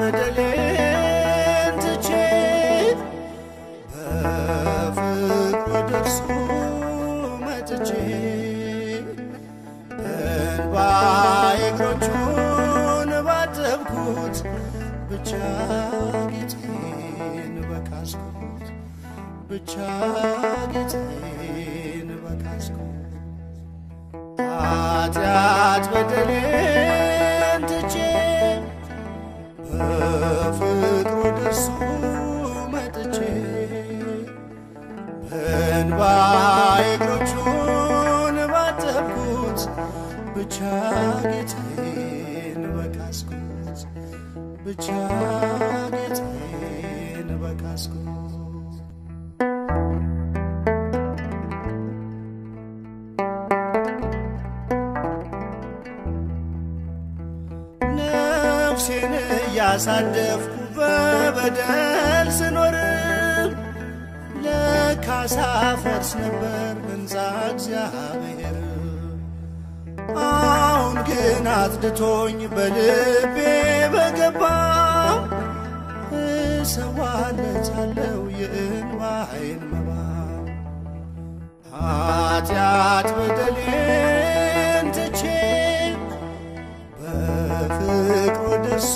በደሌን ትቼ በፍቅሩ ደርሶ መጥቼ በእንባዬ እግሮቹን ባጠብኩት ብቻ ጌታዬን በካስኩት ብቻ ጌታዬን በካስኩት ኃጢአት በደሌን ትቼ በፍቅሩ ደርሶ መጥቼ በእንባዬ እግሮቹን ባጠብኩት ብቻ ጌታዬን በካስኩት ብቻ ጌታዬን በካስኩት ነፍሴን እያሳደፍኩ በበደል ስኖርም ለካሳ ፈርስ ነበር ሕንፃ እግዚአብሔር። አሁን ግን አጽድቶኝ በልቤ በገባ እሰዋለታለሁ የእንባዬን መባ ኃጢአት በደሌን ትቼ በፍቅሩ ደርሶ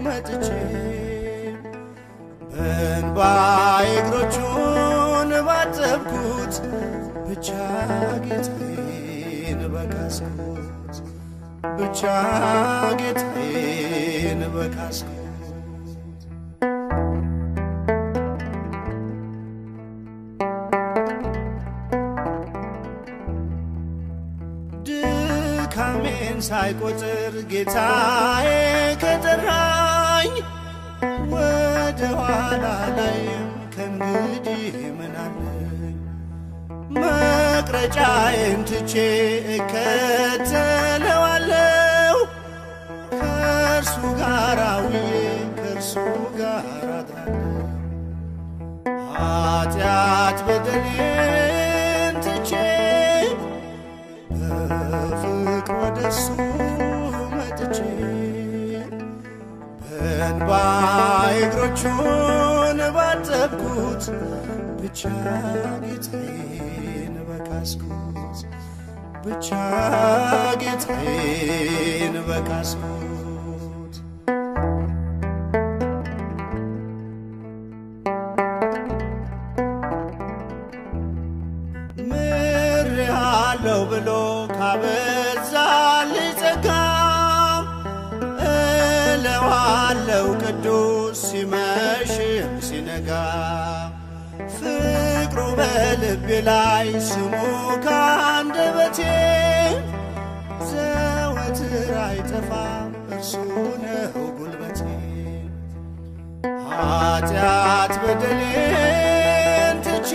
መጥቼ በእንባዬ እግሮቹን ባጠብኩት ብቻ ጌታዬን በካስኩት ብቻ ጌታዬን በካስኩት ድካሜን ሳይቆጥር ጌታዬ ከጠራኝ ወደ ኋላ ላይም ከእንግዲህ ምን አለኝ? መቅረጫዬን ትቼ እከተለዋለሁ ከእርሱ ጋር ውዬ ከእርሱ ጋር አድራለሁ ኃጢአት በደሌን ትቼ በፍቅሩ ደርሶ መጥቼ በእንባዬ እግሮቹን ባጠብኩት ብቻ ጌታዬን በካስኩት ብቻ ጌታዬን በካስኩት ምሬሃለሁ ብሎ ካበዛልኝ ጸጋ እለዋለሁ ቅዱስ ሲመሽም ሲነጋ ፍቅሩ በልቤ ላይ ስሙ ከአንደበቴ ዘወትር አይጠፋም እርሱ ነው ጉልበቴ ኃጢአት በደሌን ትቼ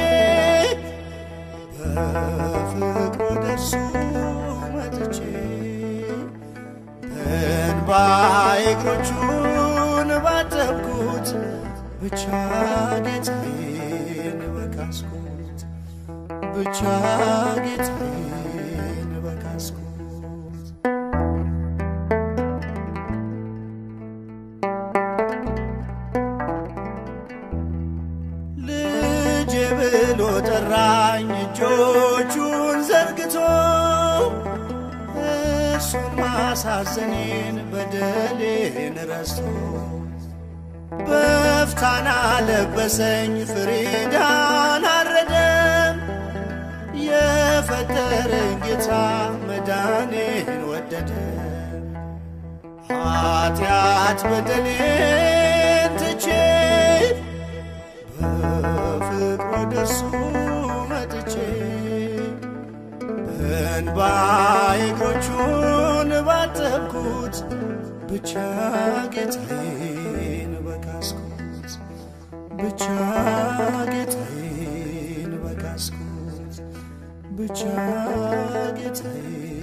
በፍቅሩ ደርሶ መጥቼ በእንባዬ እግሮቹን ባጠብኩት ብቻ ጌታዬን በካስኩት ብቻ ጌታዬን በካስኩት ልጄ ብሎ ጠራኝ እጆቹን ዘርግቶ እርሱን ማሳዘኔን በደሌን ረስቶ በፍታና ለበሰኝ ፍሪዳን አረደም የፈጠረኝ ጌታ መዳኔን ወደደ ኃጢአት በደሌን ትቼ በፍቅሩ ደርሶ መጥቼ በእንባዬ እግሮቹን ባጠብኩት ብቻ ጌታዬን በካስኩት ብቻ ጌታዬን በካስኩት ብቻ ጌታዬን